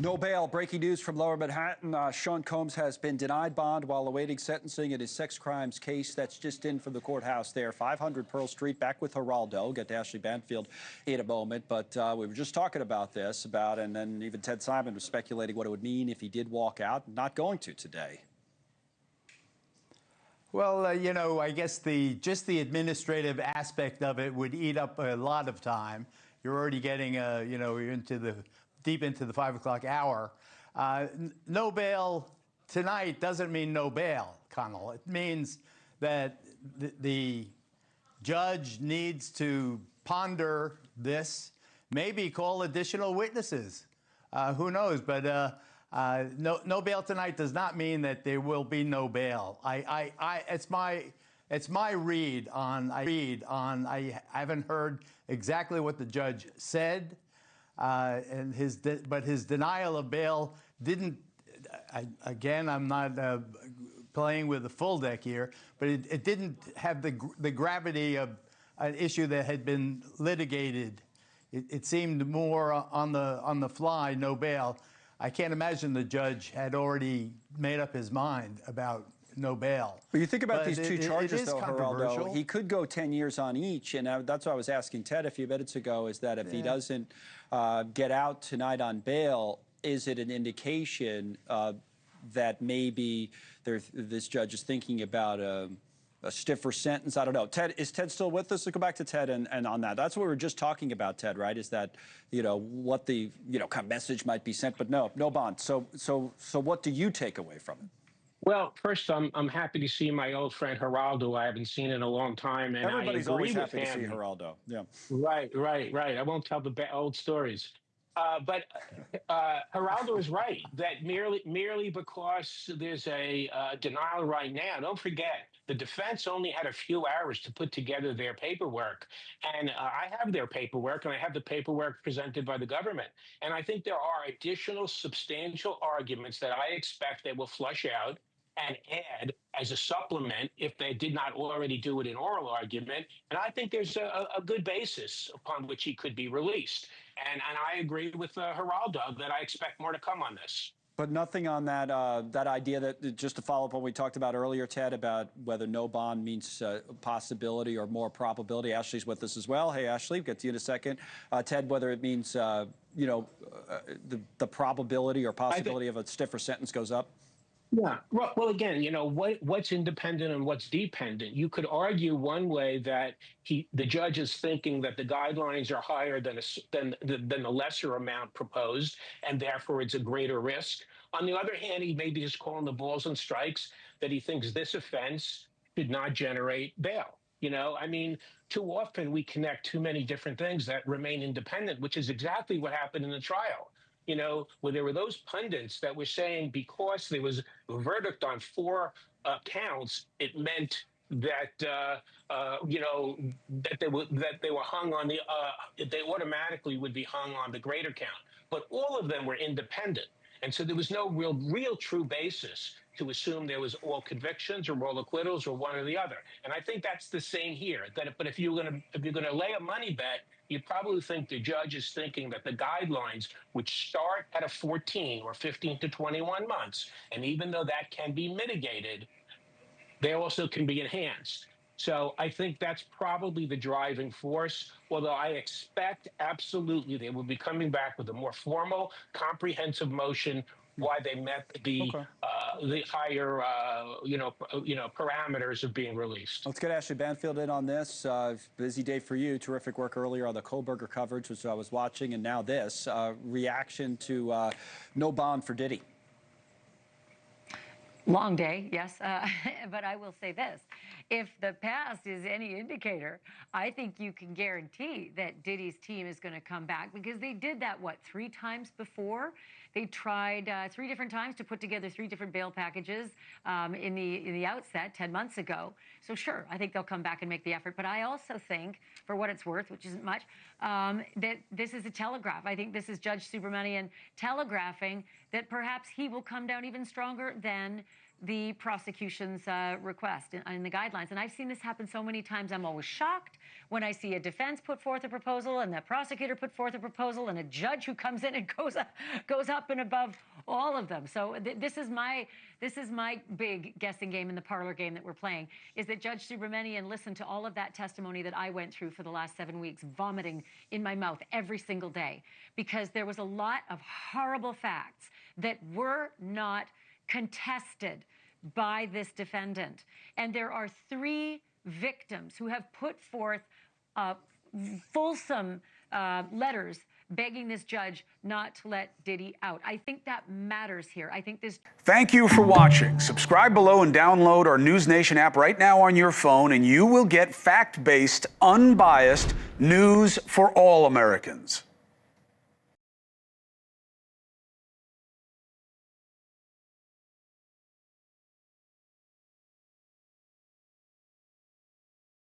No bail. Breaking news from Lower Manhattan. Sean Combs has been denied bond while awaiting sentencing in his sex crimes case. That's just in from the courthouse there. 500 Pearl Street. Back with Geraldo. Get to Ashleigh Banfield in a moment. But we were just talking about this, and then even Ted Simon was speculating what it would mean if he did walk out. Not going to today. Well, I guess just the administrative aspect of it would eat up a lot of time. You're already getting, you're deep into the 5 o'clock hour. No bail tonight doesn't mean no bail, Connell. It means that the judge needs to ponder this, maybe call additional witnesses. Who knows? But no bail tonight does not mean that there will be no bail. It's my read on. I haven't heard exactly what the judge said, and but his denial of bail didn't. Again, I'm not playing with the full deck here, but it didn't have the gravity of an issue that had been litigated. It seemed more on the fly, no bail. I can't imagine the judge had already made up his mind about no bail. But you think about these two charges, though, Geraldo, he could go 10 years on each, and that's what I was asking Ted a few minutes ago, is that if he doesn't get out tonight on bail, is it an indication that maybe this judge is thinking about a stiffer sentence? I don't know. Ted, is Ted still with us? Let's go back to Ted and on that. That's what we were just talking about, Ted, right? Is that, what the, kind of message might be sent, but no bond. So what do you take away from it? Well, first, I'm happy to see my old friend Geraldo. I haven't seen in a long time, and everybody's always happy to see Geraldo. Yeah. Right. I won't tell the old stories. But Geraldo is right that merely because there's a denial right now, don't forget, the defense only had a few hours to put together their paperwork. And I have their paperwork, and I have the paperwork presented by the government. And I think there are additional substantial arguments that I expect they will flush out and add as a supplement if they did not already do it in oral argument. And I think there's a good basis upon which he could be released. And I agree with Geraldo that I expect more to come on this. But nothing on that idea that, just to follow up on what we talked about earlier, Ted, about whether no bond means possibility or more probability. Ashleigh's with us as well. Hey, Ashleigh, get to you in a second. Ted, whether it means, the probability or possibility of a stiffer sentence goes up? Yeah. Well, again, what's independent and what's dependent. You could argue one way that the judge is thinking that the guidelines are higher than the lesser amount proposed, and therefore it's a greater risk. On the other hand, he may be just calling the balls and strikes that he thinks this offense should not generate bail. Too often we connect too many different things that remain independent, which is exactly what happened in the trial. Where there were those pundits that were saying because there was a verdict on 4 counts, it meant that that they were hung on they automatically would be hung on the greater count. But all of them were independent, and so there was no real true basis to assume there was all convictions or all acquittals or one or the other. And I think that's the same here. But if you're gonna lay a money bet, you'd probably think the judge is thinking that the guidelines, which start at a 14 or 15 to 21 months, and even though that can be mitigated, they also can be enhanced. So I think that's probably the driving force, although I expect absolutely they will be coming back with a more formal, comprehensive motion why they met the higher parameters of being released. Let's get Ashleigh Banfield in on this. Busy day for you. Terrific work earlier on the Kohlberger coverage, which I was watching, and now this reaction to no bond for Diddy. Long day, yes, but I will say this. If the past is any indicator, I think you can guarantee that Diddy's team is going to come back, because they did that, 3 times before? They tried 3 different times to put together 3 different bail packages in the outset 10 months ago. So sure, I think they'll come back and make the effort. But I also think, for what it's worth, which isn't much, that this is a telegraph. I think this is Judge Subramanian telegraphing that perhaps he will come down even stronger than the prosecution's request in the guidelines. And I've seen this happen so many times. I'm always shocked when I see a defense put forth a proposal and the prosecutor put forth a proposal and a judge who comes in and goes up and above all of them. So this is my big guessing game in the parlor game that we're playing, is that Judge Subramanian listened to all of that testimony that I went through for the last 7 weeks, vomiting in my mouth every single day, because there was a lot of horrible facts that were not contested by this defendant. And there are 3 victims who have put forth fulsome letters begging this judge not to let Diddy out. I think that matters here. I think this... Thank you for watching. Subscribe below and download our NewsNation app right now on your phone, and you will get fact-based, unbiased news for all Americans.